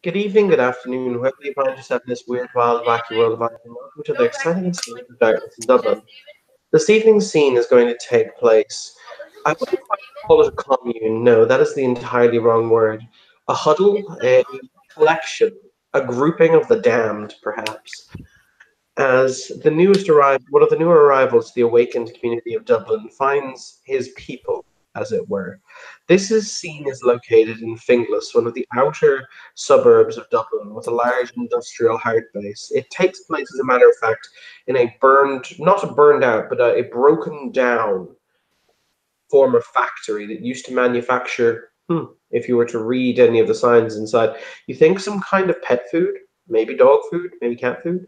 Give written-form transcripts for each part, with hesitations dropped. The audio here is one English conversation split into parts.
Good evening, good afternoon, whoever you find yourself in this weird, wild, wacky world of art, and welcome to the exciting escape of darkness in Dublin. This evening's scene is going to take place. I wouldn't quite call it a commune, no, that is the entirely wrong word. A huddle, a collection, a grouping of the damned, perhaps. As one of the newer arrivals to the awakened community of Dublin finds his people, as it were. Scene is located in Finglas, one of the outer suburbs of Dublin, with a large industrial heart base. It takes place, as a matter of fact, in a not a burned out, but a broken down former factory that used to manufacture, if you were to read any of the signs inside, you think some kind of pet food, maybe dog food, maybe cat food.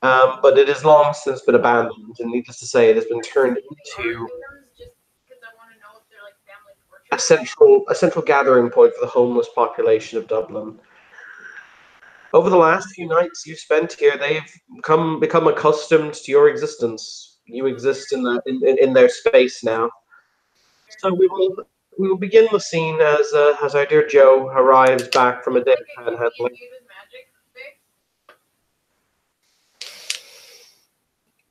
But it has long since been abandoned, and needless to say, it has been turned into a central gathering point for the homeless population of Dublin. Over the last few nights you've spent here, they've become accustomed to your existence. You exist in their space now. So we will begin the scene as our dear Joe arrives back from a day of panhandling.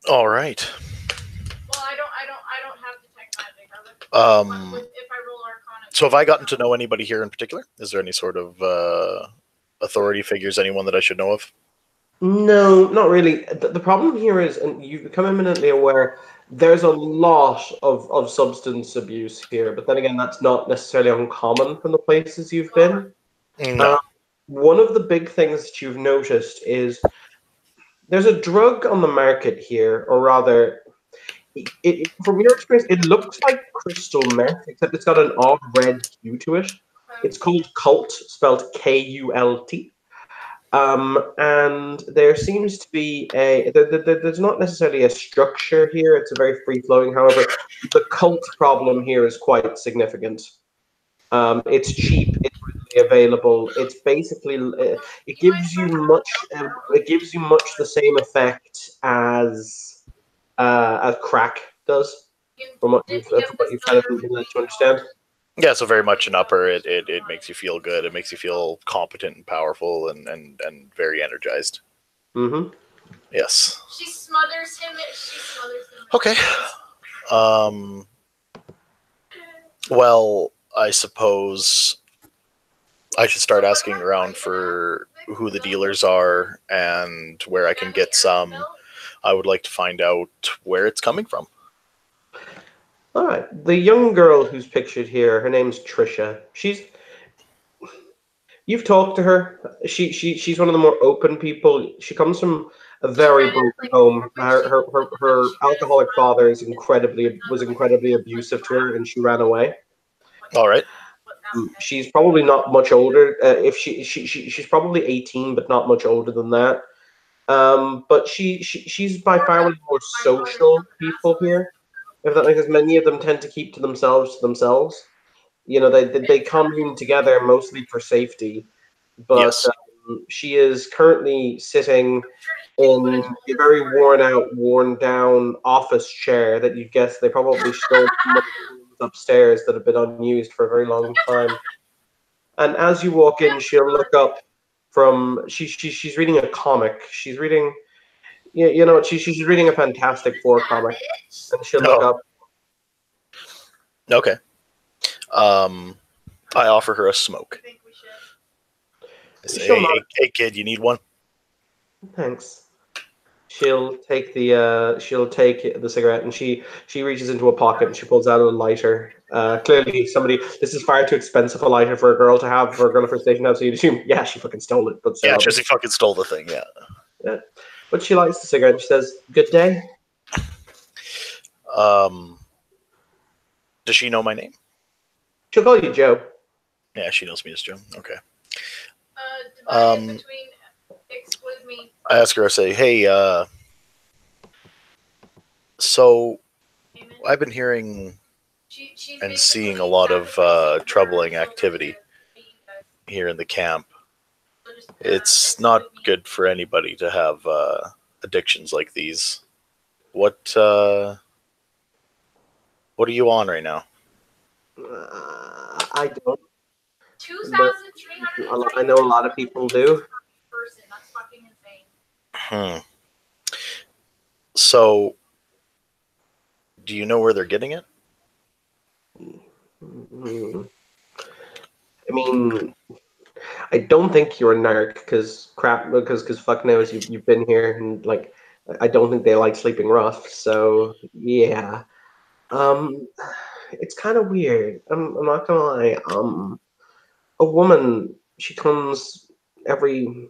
All right. Um, so have I gotten to know anybody here in particular? Is there any sort of authority figures, anyone that I should know of? No, not really. The problem here is, and you've become eminently aware, there's a lot of substance abuse here. But then again, that's not necessarily uncommon from the places you've been. No. Uh, One of the big things that you've noticed is there's a drug on the market here, or rather, from your experience, it looks like crystal meth, except it's got an odd red hue to it. It's called Cult, spelled Kult. And there seems to be there's not necessarily a structure here. It's a very free flowing. However, the cult problem here is quite significant. It's cheap. It's readily available. It's basically it gives you much the same effect as crack does, from what you've kind of been led to understand. Yeah, so very much an upper. It makes you feel good. It makes you feel competent and powerful and very energized. Mm-hmm. Yes. She smothers him. She smothers him. Okay. Um. Well, I suppose I should start asking around for who the dealers are and where I can get some. I would like to find out where it's coming from. All right. The young girl who's pictured here, her name's Trisha. You've talked to her. She's one of the more open people. She comes from a very broken home. Her alcoholic father was incredibly abusive to her, and she ran away. All right. She's probably not much older. If she's probably 18, but not much older than that. But she's by far one of the more social people here. If that makes sense, many of them tend to keep to themselves. They commune together mostly for safety. But Yes. she is currently sitting in a very worn out, worn down office chair that you guess they probably stole from one of the rooms upstairs that have been unused for a very long time. And as you walk in, she'll look up from she's reading a comic. She's reading she's reading a Fantastic Four comic, and she'll look Oh. up. Okay. I offer her a smoke. I say, hey, kid, you need one? Thanks. She'll take the cigarette, and she reaches into a pocket and she pulls out a lighter. Clearly, this is far too expensive a lighter for a girl to have, for a girl of her station to have. So you'd assume, yeah, she fucking stole it. But Yeah, she fucking stole the thing. Yeah. yeah. But she lights the cigarette and she says, "Good day." Does she know my name? She'll call you Joe. Yeah, she knows me as Joe. Okay. Between exclude me. I ask her, I say, hey, so I've been hearing and seeing a lot of troubling activity here in the camp. It's not good for anybody to have addictions like these. What are you on right now? I don't. 2,300. I know a lot of people do. Person. That's fucking insane. So, do you know where they're getting it? I mean, I don't think you're a narc because fuck knows you've been here and like I don't think they like sleeping rough. So yeah, it's kind of weird. I'm not gonna lie. A woman, she comes every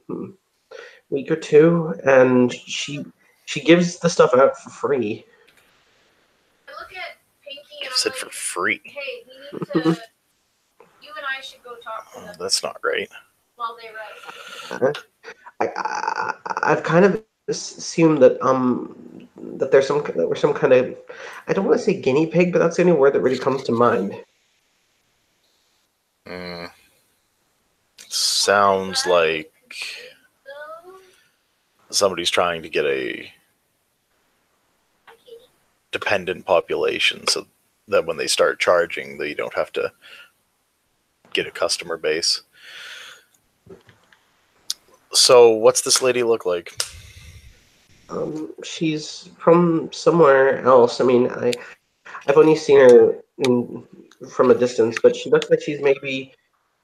week or two, and she gives the stuff out for free. I look at Pinky and Gives it I'm for like, free. hey, we need to. You and I should go talk to them That's not right. while they rest. I've kind of assumed that there's some kind of, I don't want to say guinea pig, but that's the only word that really comes to mind. Sounds like somebody's trying to get a dependent population so that when they start charging, they don't have to get a customer base. So what's this lady look like? She's from somewhere else. I mean, I've only seen her from a distance, but she looks like she's maybe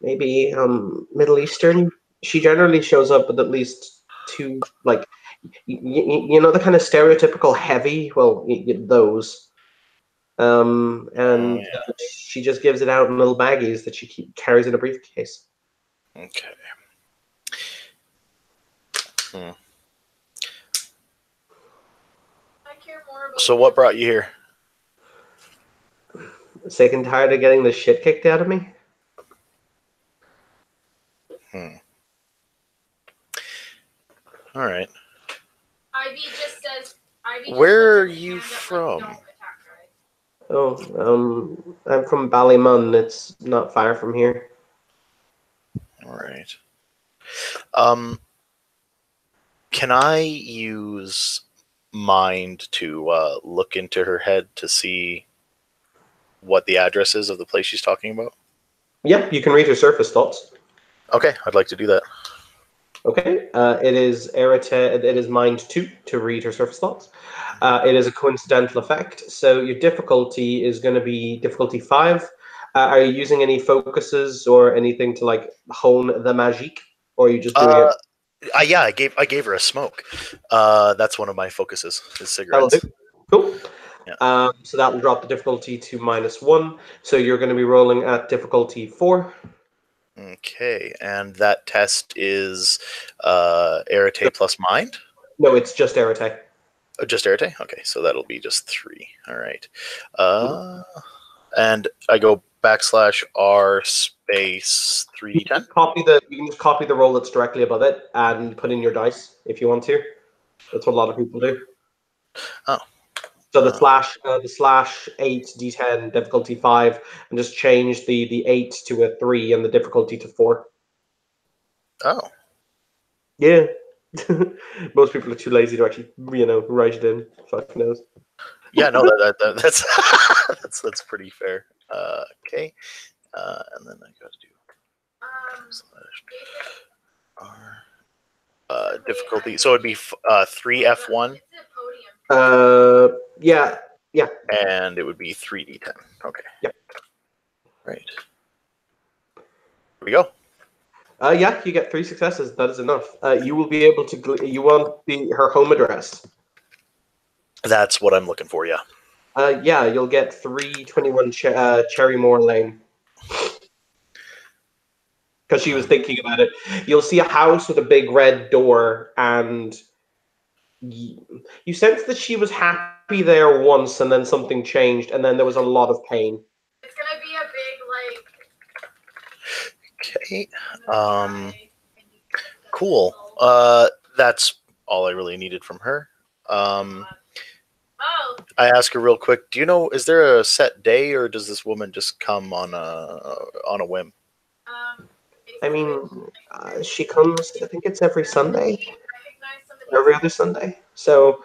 Middle Eastern. She generally shows up with at least two, like, you know, the kind of stereotypical heavy, well, those. And she just gives it out in little baggies that she carries in a briefcase. Okay. I care more about So what brought you here? Sick and tired of getting the shit kicked out of me? All right. Ivy just says. Where are you from? Oh, I'm from Ballymun. It's not far from here. All right. Can I use mind to look into her head to see what the address is of the place she's talking about? Yep, you can read her surface thoughts. Okay, I'd like to do that. Okay, it is It is mind 2 to read her surface thoughts. It is a coincidental effect, so your difficulty is going to be difficulty 5. Are you using any focuses or anything to like hone the magic, or are you just doing it? Yeah, I gave her a smoke. That's one of my focuses. Is cigarettes. That'll do. Cool. Yeah. So that will drop the difficulty to -1. So you're going to be rolling at difficulty 4. Okay, and that test is Arete plus mind? No, it's just Arete. Oh, just Arete? Okay, so that'll be just 3. All right. And I go /R space 3d10? You can just copy the roll that's directly above it and put in your dice if you want to. That's what a lot of people do. Oh. So the /8 d10 difficulty 5, and just change the 8 to a 3 and the difficulty to 4. Oh. Yeah. Most people are too lazy to actually, write it in. Fuck knows. Yeah, no, that's that's pretty fair. Okay, and then I got to do /R difficulty. So it'd be 3F1. Yeah. And it would be 3d10. Okay. Yep. Right. Here we go. Yeah, you get 3 successes. That is enough. You will be able to. You want her home address. That's what I'm looking for. Yeah. Yeah, you'll get 321 Cherrymore Lane. Because she was thinking about it. You'll see a house with a big red door, and you sense that she was happy there once, and then something changed, and then there was a lot of pain. It's gonna be a big Okay. Cool. That's all I really needed from her. I ask her real quick. Do you know? Is there a set day, or does this woman just come on a whim? I mean, she comes. I think it's every Sunday, every other Sunday. So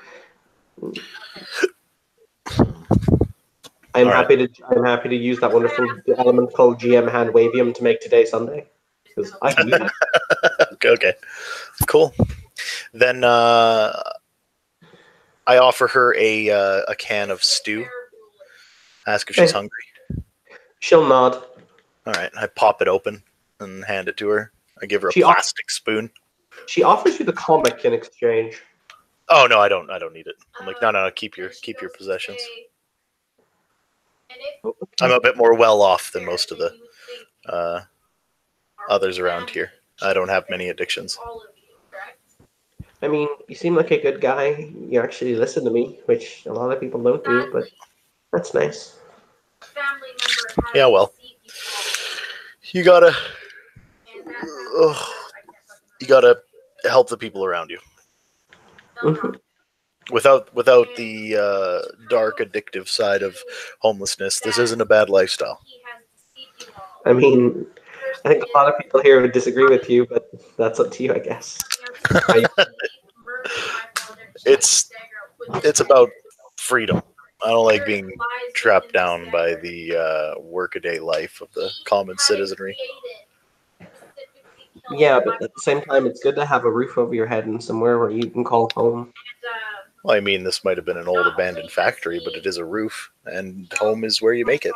I'm All right. happy to use that wonderful element called GM Hand Wavium to make today Sunday. Because I can use it. Okay. Cool. Then I offer her a can of stew. Ask if she's Okay. hungry. She'll nod. All right. I pop it open and hand it to her. I give her a She off- plastic spoon. She offers you the comic in exchange. Oh no, I don't need it. I'm like, no, keep your possessions. Oh, I'm a bit more well off than most of the others around here. I don't have many addictions. I mean, you seem like a good guy. You actually listen to me, which a lot of people don't do, but that's nice. Yeah, well, you gotta help the people around you. Mhm. Without the dark addictive side of homelessness, this isn't a bad lifestyle. I mean, I think a lot of people here would disagree with you, but that's up to you, I guess. It's about freedom. I don't like being trapped down by the workaday life of the common citizenry. Yeah, but at the same time, it's good to have a roof over your head and somewhere where you can call home. Well, I mean, this might have been an old abandoned factory, but it is a roof, and home is where you make it.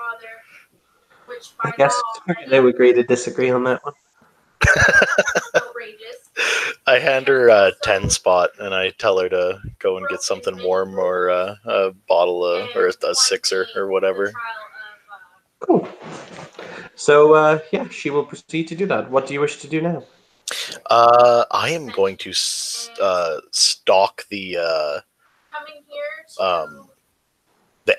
I guess they would agree to disagree on that one. I hand her a 10 spot, and I tell her to go and get something warm or a bottle of, or a sixer or whatever. Cool. So, yeah, she will proceed to do that. What do you wish to do now? I am going to stalk the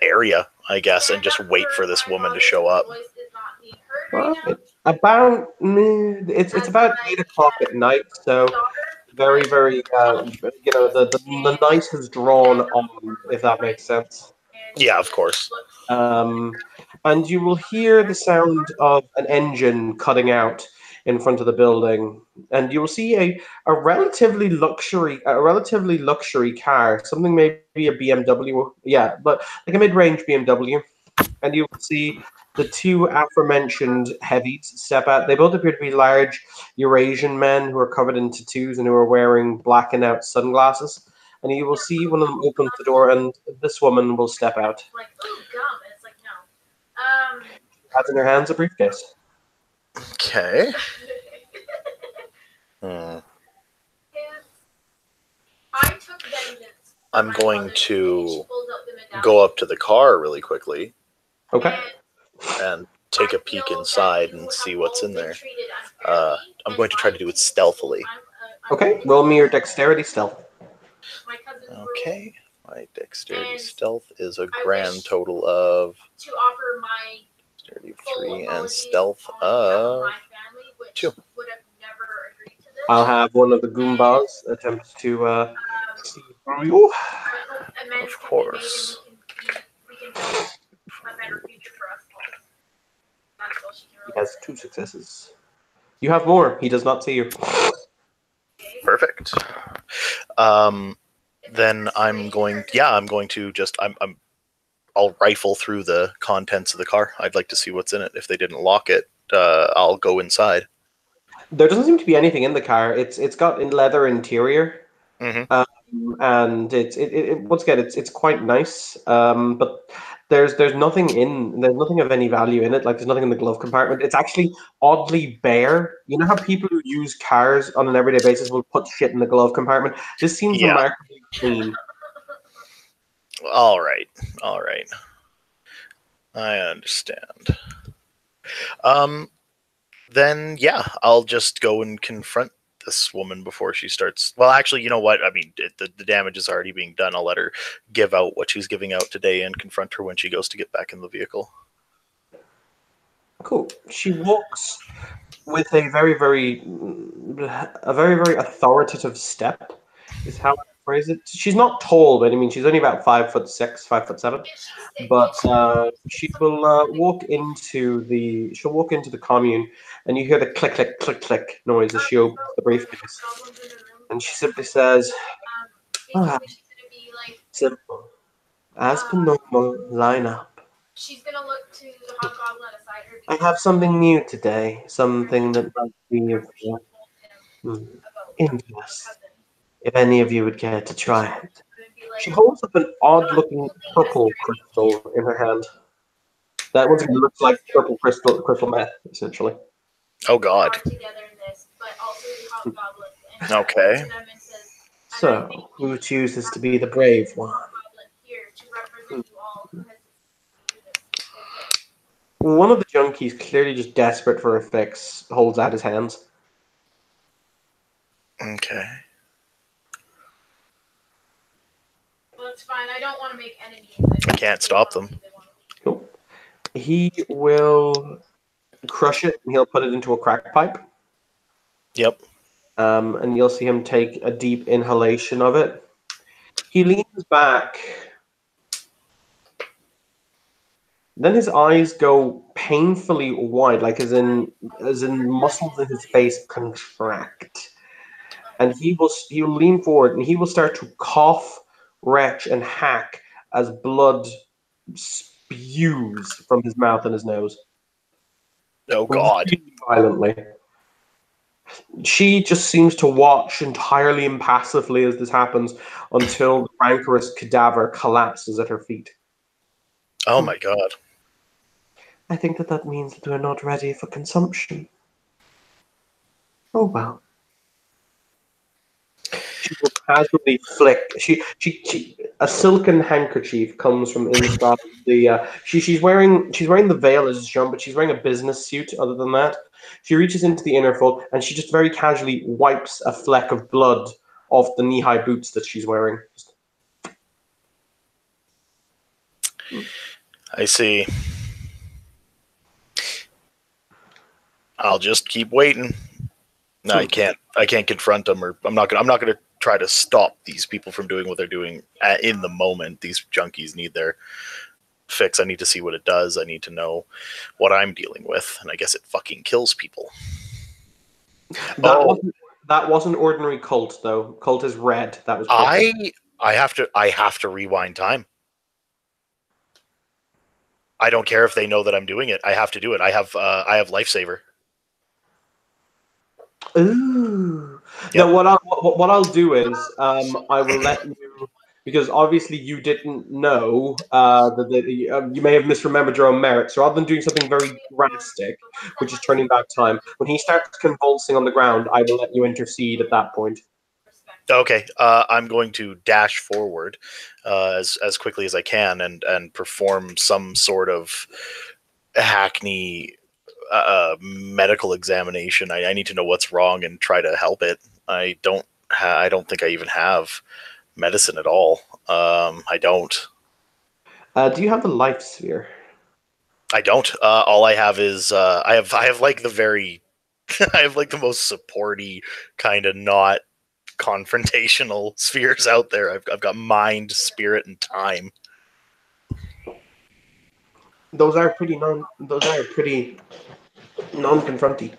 area, I guess, and just wait for this woman to show up. It's about 8 o'clock at night, so very, very, the night has drawn on, if that makes sense. Yeah, of course. And you will hear the sound of an engine cutting out in front of the building, and you will see a relatively luxury car, something maybe a BMW, yeah, but like a mid-range BMW, and you will see the two aforementioned heavies step out. They both appear to be large Eurasian men who are covered in tattoos and who are wearing blackened out sunglasses. And you will see one of them opens the door, and this woman will step out. Has in her hands a briefcase. Okay. I'm going to go up to the car really quickly. Okay. And take a peek inside and see what's in there. I'm going to try to do it stealthily. Okay, roll me your dexterity stealth. Okay, my dexterity stealth is a grand total of 33 and stealth of 2. I'll have one of the Goombas attempt to see through you. Of course. He has 2 successes. You have more. He does not see you. Perfect. Then I'm going to just I'll rifle through the contents of the car. I'd like to see what's in it. If they didn't lock it, I'll go inside. There doesn't seem to be anything in the car. It's got a leather interior, and once again it's quite nice. But there's nothing of any value in it. Like there's nothing in the glove compartment. It's actually oddly bare. You know how people who use cars on an everyday basis will put shit in the glove compartment? This seems remarkably clean. All right. I understand. Then yeah, I'll just go and confront this woman before she starts. Well, actually, you know what? I mean, the damage is already being done. I'll let her give out what she's giving out today and confront her when she goes to get back in the vehicle. Cool. She walks with a very, very authoritative step, is how I phrase it. She's not tall by any means. She's only about 5'6", 5'7", but she will walk into the commune, and you hear the click, click, click, click noise as she opens the briefcase, and she simply says, "Simple, as per normal lineup. she's gonna look to the hobgoblin aside her. I have something new today. Something that might be of interest. If any of you would care to try it. She holds up an odd-looking purple crystal in her hand. That once again looks like purple crystal meth, essentially. Oh God. Together in this, but also the hobgoblin. Okay. So, who chooses to be the brave one? One of the junkies, clearly just desperate for a fix, holds out his hands. Okay. Well, it's fine. I don't want to make enemies. I can't stop them. Cool. He will crush it, and he'll put it into a crack pipe. Yep. And you'll see him take a deep inhalation of it. He leans back. Then his eyes go painfully wide, like as in muscles in his face contract. And he'll lean forward and he will start to cough, retch, and hack as blood spews from his mouth and his nose. Oh God. Really violently. She just seems to watch entirely impassively as this happens until the rancorous cadaver collapses at her feet. Oh my God. I think that means that we're not ready for consumption. Oh well. She will casually flick. A silken handkerchief comes from inside the. She's wearing the veil as shown, but she's wearing a business suit. Other than that, she reaches into the inner fold and she just very casually wipes a fleck of blood off the knee-high boots that she's wearing. I see. I'll just keep waiting. No, I can't confront them, or I'm not gonna try to stop these people from doing what they're doing in the moment. These junkies need their fix. I need to see what it does. I need to know what I'm dealing with, and I guess it fucking kills people. That wasn't ordinary cult though. Cult is red. That was purple. I have to rewind time. I don't care if they know that I'm doing it. I have to do it. I have lifesaver. Ooh. Yep. Now, what I'll do is I will let you, because obviously you didn't know that you may have misremembered your own merits. So rather than doing something very drastic, which is turning back time, when he starts convulsing on the ground, I will let you intercede at that point. Okay, I'm going to dash forward as quickly as I can and perform some sort of hackney medical examination. I need to know what's wrong and try to help it. I don't think I even have medicine at all. I don't. Do you have the life sphere? I don't. All I have is I have like the very I have like the most supporty kind of not confrontational spheres out there. I've got mind, spirit, and time. Those are pretty non-confronty.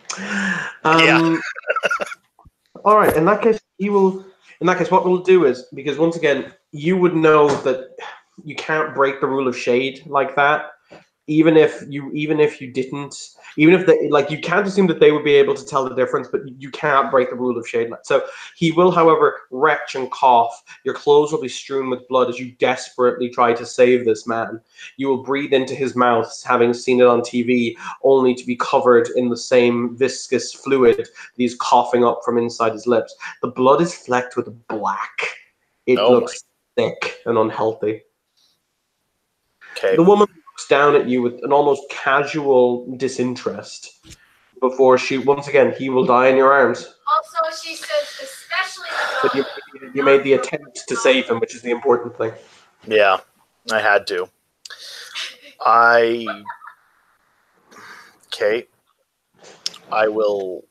Yeah. All right. In that case, what we'll do is, because once again, you would know that you can't break the rule of shade like that. Even if you didn't, even if they, like, you can't assume that they would be able to tell the difference, but you can't break the rule of shade. So he will, however, retch and cough. Your clothes will be strewn with blood as you desperately try to save this man. You will breathe into his mouth, having seen it on TV, only to be covered in the same viscous fluid that he's coughing up from inside his lips. The blood is flecked with black. It looks thick and unhealthy. Okay. The woman looks down at you with an almost casual disinterest before she, once again, he will die in your arms. Also, she says, especially But you made the attempt to save him, which is the important thing. Yeah, I had to. Okay. I will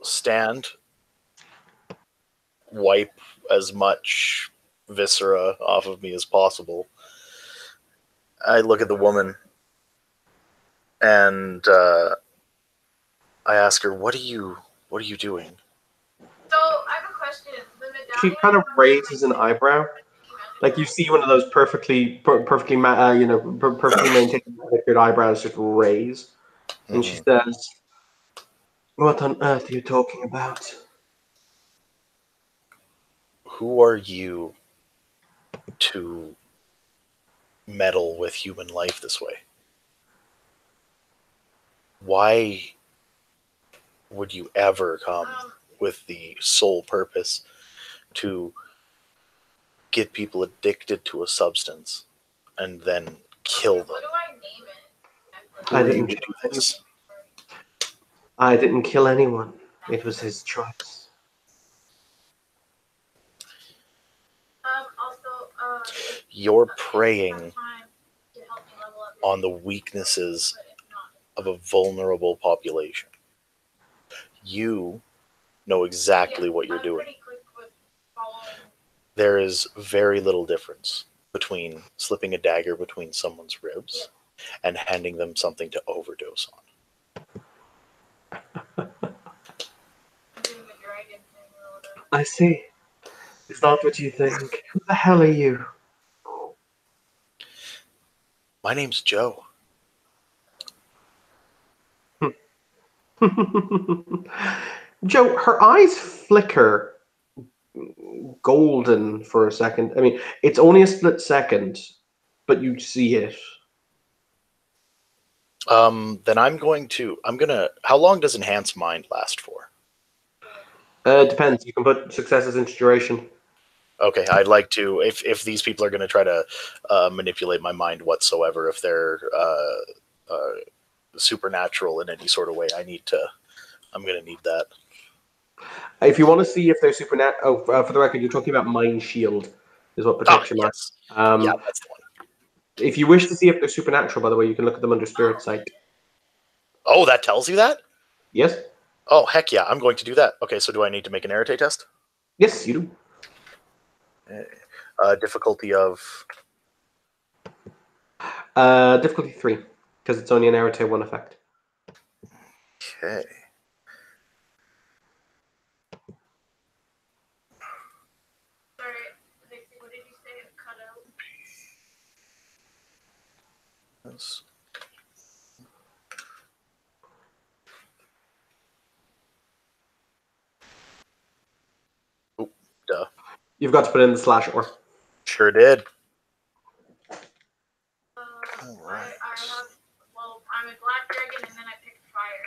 stand, wipe as much viscera off of me as possible. I look at the woman and I ask her, "What are you doing?" So I have a question. She kind of raises an eyebrow. Like you see one of those perfectly perfectly maintained manicured eyebrows just raise, and she says, "What on earth are you talking about?" Who are you to meddle with human life this way? Why would you ever come with the sole purpose to get people addicted to a substance and then kill them? What do I name it? Who I are you didn't. to do this? I didn't kill anyone. It was his choice. You're preying on the weaknesses of a vulnerable population. You know exactly what you're doing. There is very little difference between slipping a dagger between someone's ribs and handing them something to overdose on. I see. It's not what you think. Who the hell are you? My name's Joe. Joe, her eyes flicker golden for a second. I mean, it's only a split second, but you see it. Then I'm gonna, how long does Enhance Mind last for? Depends. You can put successes into duration. Okay, I'd like to, if these people are going to try to manipulate my mind whatsoever, if they're supernatural in any sort of way, I'm going to need that. If you want to see if they're supernatural, for the record, you're talking about Mind Shield, is what protects your mind. Yes. Yeah, that's the one. If you wish to see if they're supernatural, by the way, you can look at them under Spirit Sight. Oh, that tells you that? Yes? Oh, heck yeah, I'm going to do that. Okay, so do I need to make an Arete test? Yes, you do. Difficulty of... Difficulty 3, because it's only an Arete 1 effect. Okay. Sorry, what did you say? It cut out. Yes. Oh, duh. You've got to put in the /or. Sure did. All right. I'm a black dragon and then I picked fire.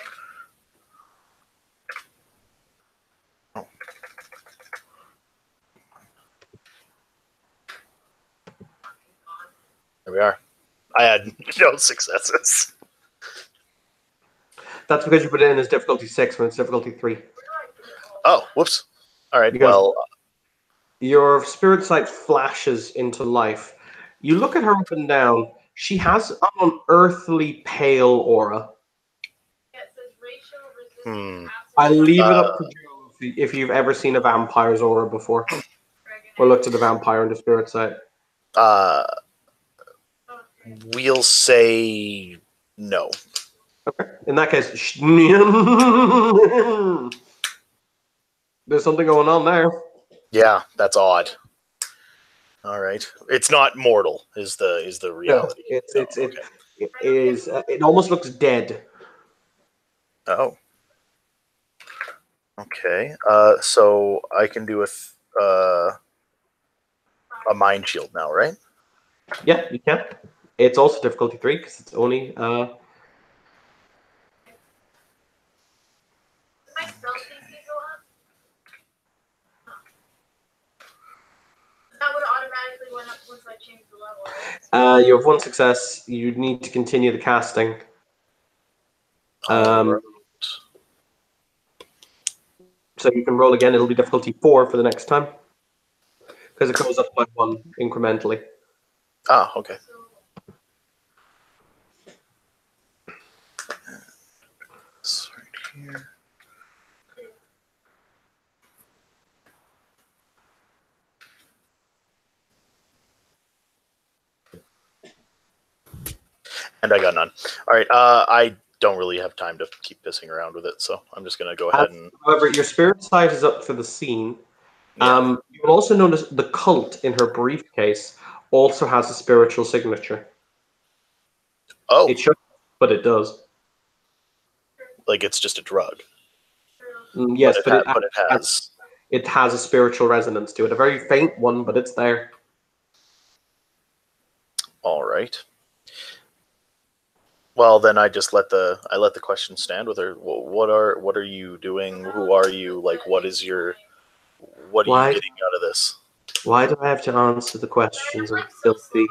Oh. There we are. I had no successes. That's because you put it in as difficulty 6 when it's difficulty 3. Oh, whoops. All right, Because well... your Spirit Sight flashes into life. You look at her up and down. She has an unearthly pale aura. I leave it up to Joe if you've ever seen a vampire's aura before. Or looked at a vampire under Spirit Sight. We'll say no. Okay. In that case, there's something going on there. Yeah, that's odd. All right, it's not mortal. Is the reality? No, it almost looks dead. Oh. Okay. So I can do a mind shield now, right? Yeah, you can. It's also difficulty 3 because it's only That would automatically went up once I changed the level, right? You have 1 success. You need to continue the casting. Right. So you can roll again. It'll be difficulty 4 for the next time because it goes up by 1 incrementally. Ah, okay. This right here. And I got none. All right. I don't really have time to keep pissing around with it, so I'm just going to go ahead and... However, your Spirit Sight is up for the scene. Yeah. You You'll also notice the cult in her briefcase also has a spiritual signature. Oh, It should, but it does. like it's just a drug. Yes, but it has. it has a spiritual resonance to it. A very faint one, but it's there. All right. Well, then I just let the question stand with her. What are you doing? Who are you? Like, what are you getting out of this? Why do I have to answer the questions of filthy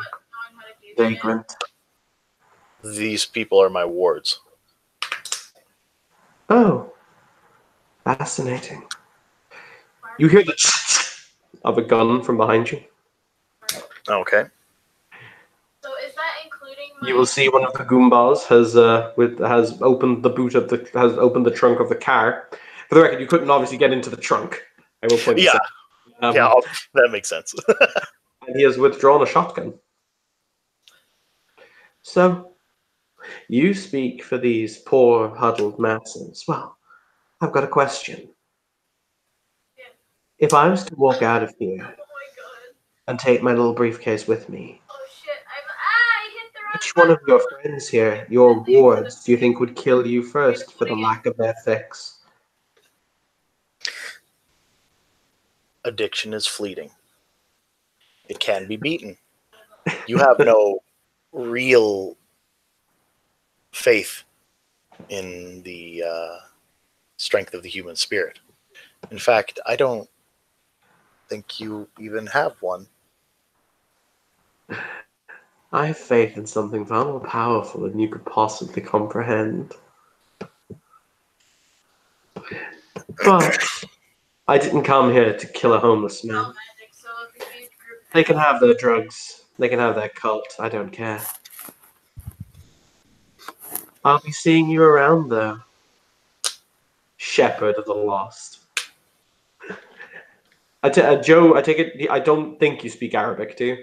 vagrant? These people are my wards. Oh, fascinating. You hear the of a gun from behind you. Okay. So is that including? You will see one of the Goombas has opened the trunk of the car. For the record, you couldn't obviously get into the trunk. I will point this out. That makes sense. And he has withdrawn a shotgun. So, you speak for these poor, huddled masses. Well, I've got a question. Yeah. If I was to walk out of here Oh my god. and take my little briefcase with me, Oh shit. I hit the wrong which one of button. your friends here, your wards, do you think would kill you first for the lack of ethics? Addiction is fleeting. It can be beaten. You have no real faith in the strength of the human spirit. In fact, I don't think you even have one. I have faith in something far more powerful than you could possibly comprehend. But I didn't come here to kill a homeless man. Magic, so if you use group They can have their drugs. They can have their cult. I don't care. I'll be seeing you around, though. Shepherd of the Lost. Joe, I take it. I don't think you speak Arabic, do you?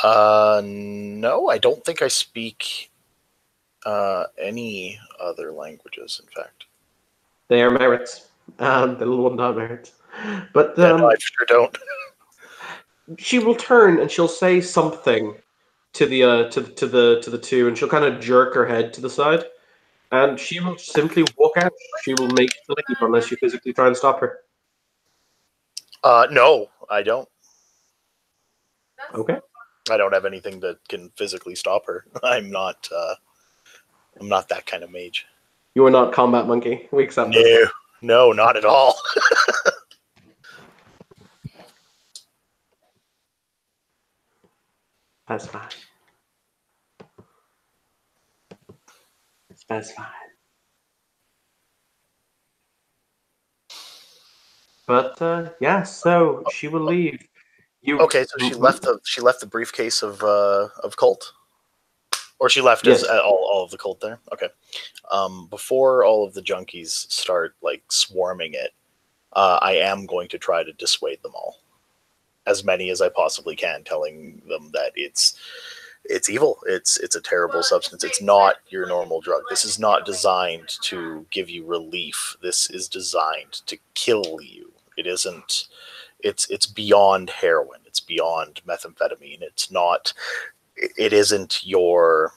No, I don't think I speak any other languages, in fact. They are merits. The little one not merits. But Yeah, no, I sure don't. she will turn and she'll say something to the two, and she'll kind of jerk her head to the side, and she will simply walk out. She will make the leap unless you physically try and stop her. No, I don't. Okay. I don't have anything that can physically stop her. I'm not that kind of mage. You are not combat monkey. We accept that. No, not at all. That's fine. That's fine. But yeah, so she will leave. Okay, so she left the briefcase of cult, or she left Yes. all of the cult there. Okay, before all of the junkies start like swarming it, I am going to try to dissuade them all, as many as I possibly can, telling them that it's evil. It's a terrible substance. It's not your normal drug. This is not designed to give you relief. This is designed to kill you. It isn't. It's beyond heroin. It's beyond methamphetamine. It's not. It isn't your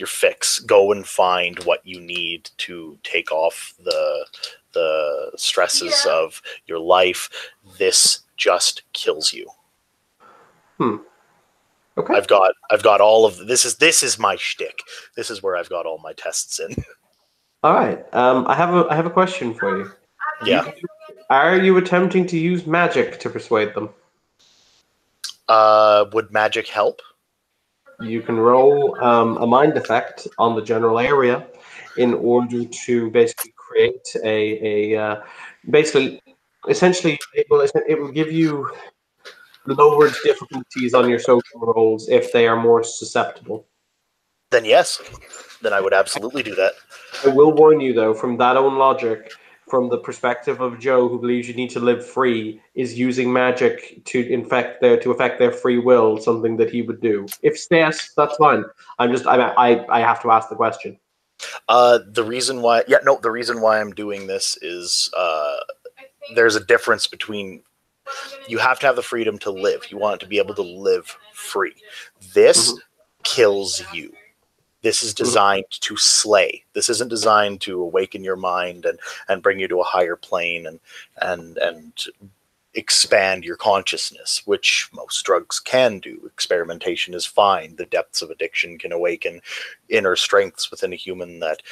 fix. Go and find what you need to take off the stresses of your life. This just kills you. Okay. I've got all of this is my shtick. This is where I've got all my tests in. All right. I have a question for you. Yeah. Are you attempting to use magic to persuade them? Would magic help? You can roll a mind effect on the general area in order to basically create essentially it will give you lowered difficulties on your social rolls if they are more susceptible. Then yes. Then I would absolutely do that. I will warn you though, from that own logic, from the perspective of Joe, who believes you need to live free, is using magic to affect their free will, something that he would do. If yes, that's fine. I have to ask the question. The reason why I'm doing this is there's a difference between You have to have the freedom to live. You want to be able to live free. This kills you. This is designed to slay. This isn't designed to awaken your mind and bring you to a higher plane and expand your consciousness, which most drugs can do. Experimentation is fine. The depths of addiction can awaken inner strengths within a human that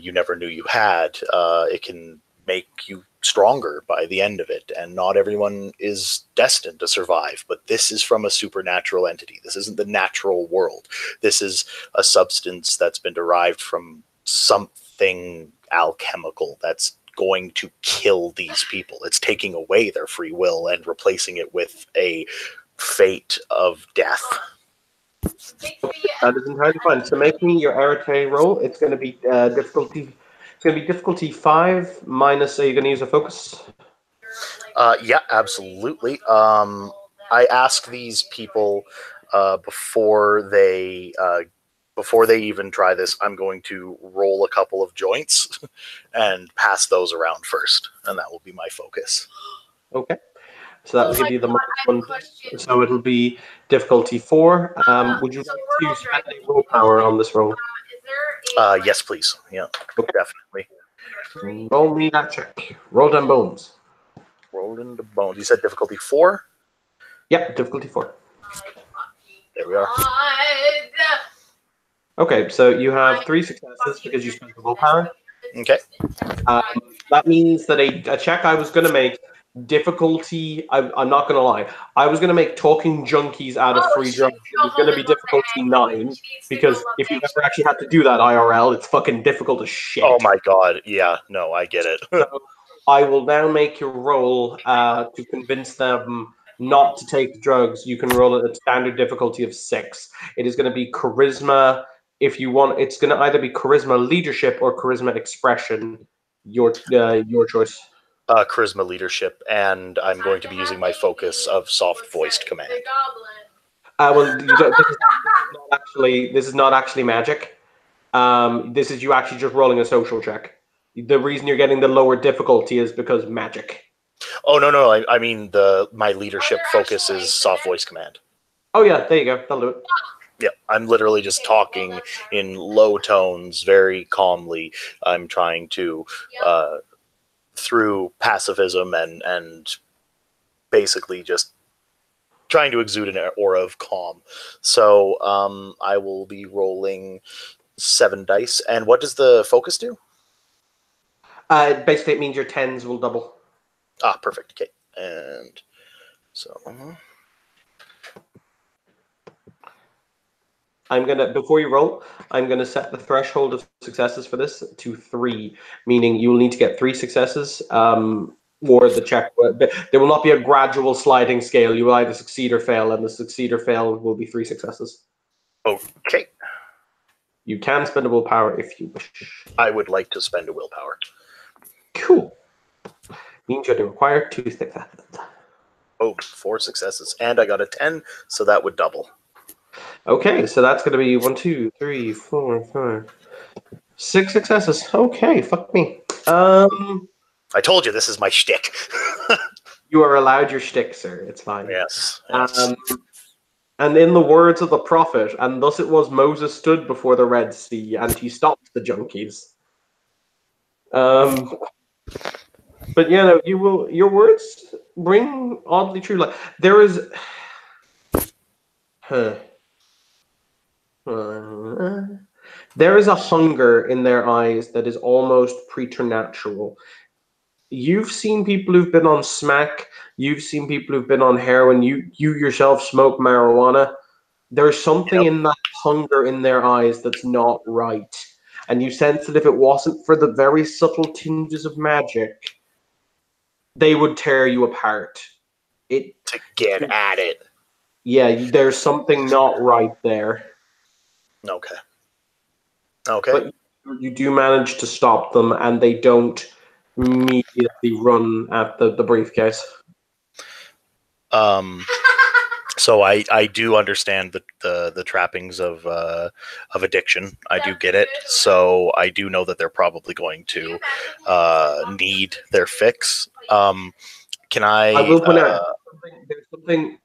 you never knew you had. It can make you stronger by the end of it, and not everyone is destined to survive, but this is from a supernatural entity. This isn't the natural world. This is a substance that's been derived from something alchemical that's going to kill these people. It's taking away their free will and replacing it with a fate of death. That is entirely fine. So make me your Arete roll. It's going to be difficulty. It's going to be difficulty 5 minus. Are you going to use a focus? Yeah, absolutely. I ask these people before they even try this, I'm going to roll a couple of joints and pass those around first, and that will be my focus. Okay. So that will give you the minus 1. So it'll be difficulty 4. Would you like to spend a willpower on this roll? Yes, please. Yeah, definitely. Roll me that check. Roll them bones. Rolled into bones. You said difficulty 4? Yep, difficulty 4. There we are. Okay, so you have 3 successes because you spent the willpower. Okay. That means that a check I was going to make, difficulty, I'm not going to lie, I was going to make talking junkies out of free drugs. It was going to be difficulty 9, because if you've ever actually had to do that IRL, it's fucking difficult as shit. Oh my god, yeah, no, I get it. So I will now make you roll to convince them not to take the drugs. You can roll at a standard difficulty of 6. It is going to be charisma. If you want, it's going to either be charisma leadership or charisma expression. Your choice. Charisma leadership, and I'm going to be using my focus of soft voiced command. Well, this is not actually magic. This is you actually just rolling a social check. The reason you're getting the lower difficulty is because magic. Oh no! I mean my leadership focus is soft voice command. Oh yeah, there you go. That'll do it. Yeah, I'm literally just talking in low tones, very calmly. I'm trying to, through pacifism and basically just trying to exude an aura of calm. So I will be rolling 7 dice. And what does the focus do? Basically, it means your 10s will double. Ah, perfect. Okay, and so. Before you roll, I'm gonna set the threshold of successes for this to 3, meaning you will need to get 3 successes, or the check. There will not be a gradual sliding scale. You will either succeed or fail, and the succeed or fail will be 3 successes. Okay. You can spend a willpower if you wish. I would like to spend a willpower. Cool. Means you have to require 2 successes. Oh, 4 successes, and I got a 10, so that would double. Okay, so that's going to be 1, 2, 3, 4, 5, 6 successes. Okay, fuck me. I told you this is my shtick. You are allowed your shtick, sir. It's fine. Yes. And in the words of the prophet, and thus it was Moses stood before the Red Sea, and he stopped the junkies. But yeah, no, your words bring oddly true. Like there is. There is a hunger in their eyes that is almost preternatural. You've seen people who've been on smack. You've seen people who've been on heroin. You yourself smoke marijuana. There's something in that hunger in their eyes that's not right. And you sense that if it wasn't for the very subtle tinges of magic, they would tear you apart. To get at it. Yeah, there's something not right there. Okay. But you do manage to stop them, and they don't immediately run at the briefcase. So I do understand the trappings of addiction. I do get it. So I do know that they're probably going to need their fix. Can I I? will point out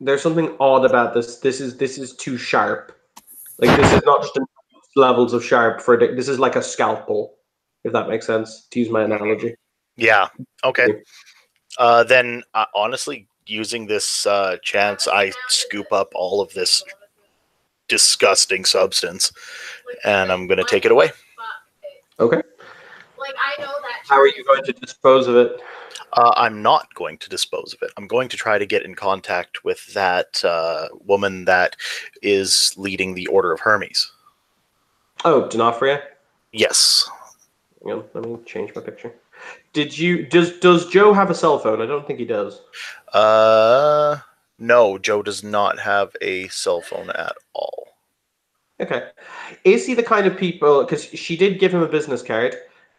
there's something odd about this. This is too sharp. Like this is not just levels of sharp for this is like a scalpel, if that makes sense. To use my analogy. Yeah. Okay. Then honestly, using this chance, I scoop up all of this disgusting substance, and I'm gonna take it away. Okay. Like I know that. How are you going to dispose of it? I'm not going to dispose of it. I'm going to try to get in contact with that woman that is leading the Order of Hermes. Oh, D'Onofrio? Yes. Hang on, let me change my picture. Does Joe have a cell phone? I don't think he does. No, Joe does not have a cell phone at all. Okay. Is he the kind of people? Because she did give him a business card.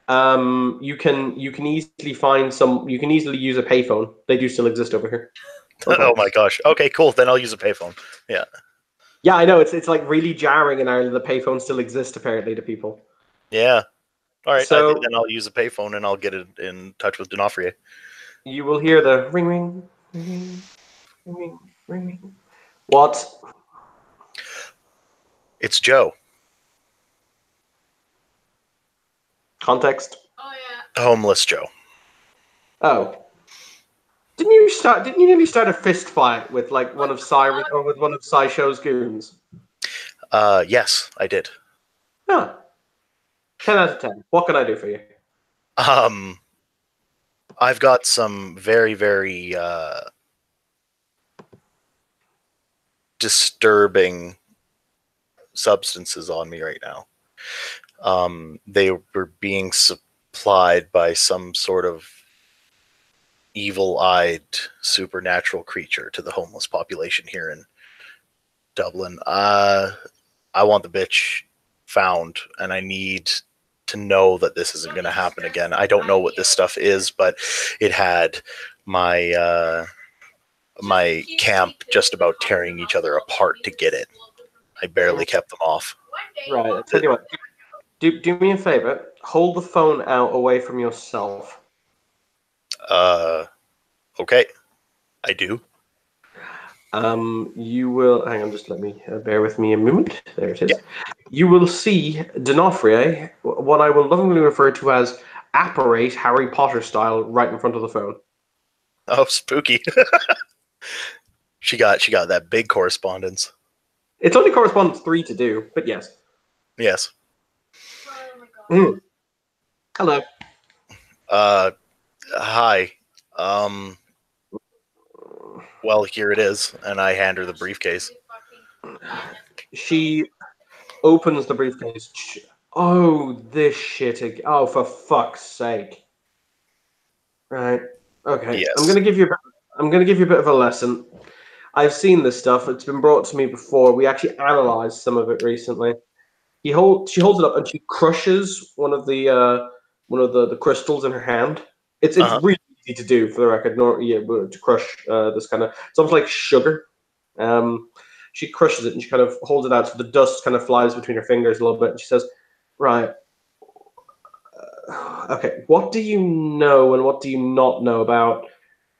You can easily find some. You can easily use a payphone. They do still exist over here. Oh my gosh. Okay, cool. Then I'll use a payphone. Yeah. Yeah, I know. It's like really jarring in Ireland. The payphones still exist apparently to people. Yeah. All right. So then I'll use a payphone and I'll get it in touch with D'Onofrio. you will hear the ring, ring, ring, ring, ring, ring. What? It's Joe. Context. Oh yeah. Homeless Joe. Oh. Didn't you nearly start a fist fight with like one of SciShow's goons? Yes, I did. Huh. 10 out of 10. What can I do for you? I've got some very, very disturbing substances on me right now. They were being supplied by some sort of evil-eyed supernatural creature to the homeless population here in Dublin. I want the bitch found, and I need to know that this isn't going to happen again. I don't know what this stuff is, but it had my my camp just about tearing each other apart to get it. I barely kept them off. Right. I'll tell you what. Do me a favor. Hold the phone out away from yourself. Okay, I do. You will hang on. Just let me bear with me a moment. There it is. Yeah. You will see D'Onofrio, what I will lovingly refer to as apparate Harry Potter style, right in front of the phone. Oh, spooky. She got that big correspondence. It's only correspondence 3 to do, but yes. Yes. Oh my god. Hello. Hi. Well, here it is, and I hand her the briefcase. She opens the briefcase. Oh, this shit again. Oh, for fuck's sake. Right. Okay. Yes. I'm gonna give you a bit of a lesson. I've seen this stuff. It's been brought to me before. We actually analyzed some of it recently. She holds it up and she crushes one of the crystals in her hand. It's really easy to do, for the record. To crush this kind of, it's almost like sugar. She crushes it and she kind of holds it out so the dust kind of flies between her fingers a little bit. And she says, "Right, okay. What do you know and what do you not know about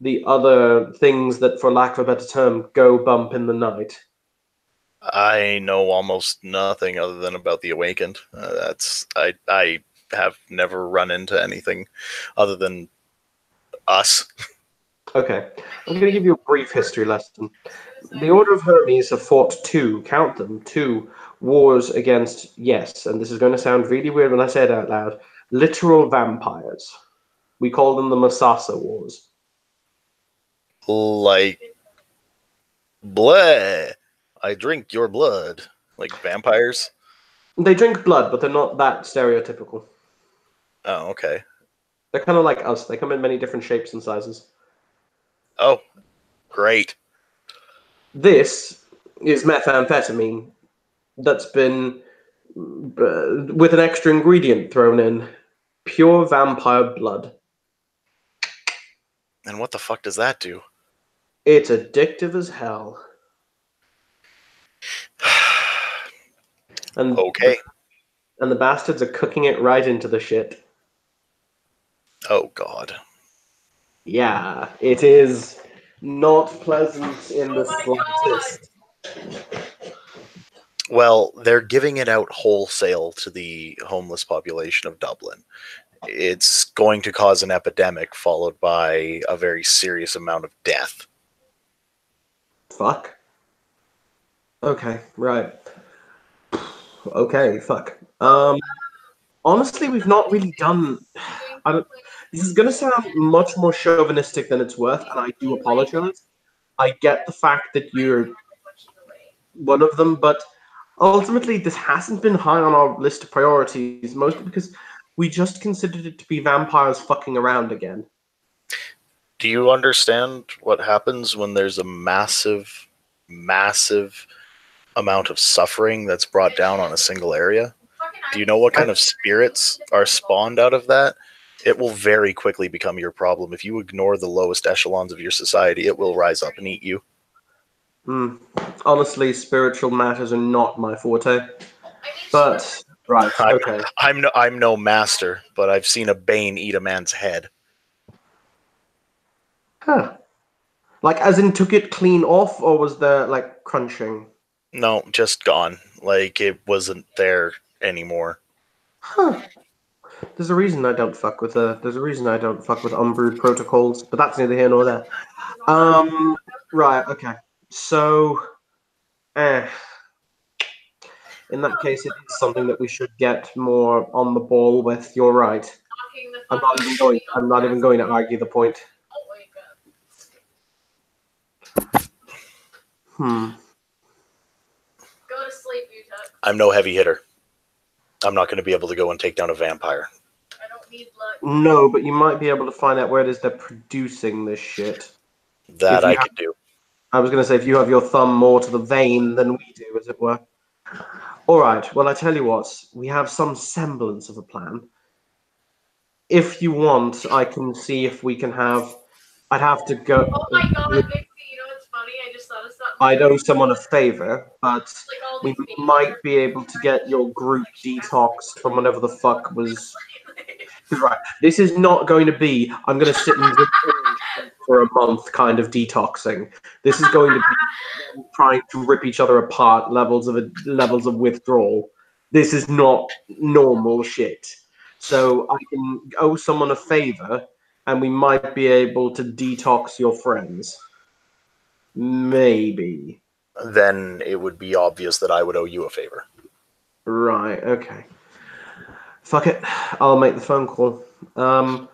the other things that, for lack of a better term, go bump in the night?" I know almost nothing other than about the Awakened. I have never run into anything other than us. Okay, I'm going to give you a brief history lesson. The Order of Hermes have fought count them, two wars against, yes, and this is going to sound really weird when I say it out loud, literal vampires. We call them the Masasa Wars. Like, bleh. I drink your blood. Like vampires? They drink blood, but they're not that stereotypical. Oh, okay. They're kind of like us. They come in many different shapes and sizes. Oh, great. This is methamphetamine that's been with an extra ingredient thrown in. Pure vampire blood. And what the fuck does that do? It's addictive as hell. And Okay. And the bastards are cooking it right into the shit. Oh, God. Yeah, it is not pleasant in the Oh my slightest. Well, they're giving it out wholesale to the homeless population of Dublin. It's going to cause an epidemic followed by a very serious amount of death. Fuck. Okay, right. Okay, fuck. Honestly, we've not really done. I don't. This is gonna sound much more chauvinistic than it's worth, and I do apologize. I get the fact that you're one of them, but ultimately, this hasn't been high on our list of priorities, mostly because we just considered it to be vampires fucking around again. Do you understand what happens when there's a massive, massive amount of suffering that's brought down on a single area? Do you know what kind of spirits are spawned out of that? It will very quickly become your problem. If you ignore the lowest echelons of your society, it will rise up and eat you. Honestly, spiritual matters are not my forte. But right, okay. I'm no master, but I've seen a bane eat a man's head. Huh. Like, as in, took it clean off, or was there like crunching? No, just gone. Like it wasn't there anymore. Huh. There's a reason I don't fuck with unbrewed protocols, but that's neither here nor there. Right, okay. So, in that case, it is something that we should get more on the ball with. You're right. I'm not even going to argue the point. Go to sleep, Utah. I'm no heavy hitter. I'm not going to be able to go and take down a vampire. I don't need blood. No, but you might be able to find out where it is they're producing this shit. That I could do. I was going to say, if you have your thumb more to the vein than we do, as it were. All right, well, I tell you what, we have some semblance of a plan. If you want, I can see if we can have... I'd have to go... Oh my god, Vixie, you know what's funny? I just thought of something. I'd owe someone a favor, but we might be able to get your group detoxed from whatever the fuck was... Right, this is not going to be, I'm going to sit and drink for a month kind of detoxing. This is going to be trying to rip each other apart, levels of withdrawal. This is not normal shit. So I can owe someone a favor, and we might be able to detox your friends. Maybe. Then it would be obvious that I would owe you a favor. Right, okay. Fuck it. I'll make the phone call. On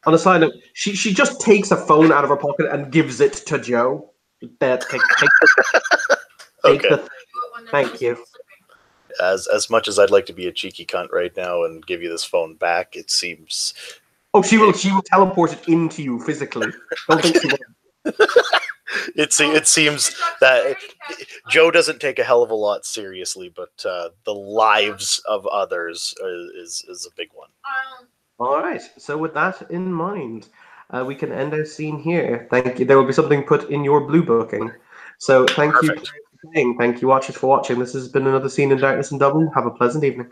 a side note, she just takes a phone out of her pocket and gives it to Joe. Take Okay. the thing. Thank you. As much as I'd like to be a cheeky cunt right now and give you this phone back, it seems... Oh, she will teleport it into you physically. Don't think she will. It seems that Joe doesn't take a hell of a lot seriously, but the lives of others is a big one. All right. So with that in mind, we can end our scene here. Thank you. There will be something put in your blue booking. So thank you for playing. Thank you, watchers, for watching. This has been another Scene in Darkness in Dublin. Have a pleasant evening.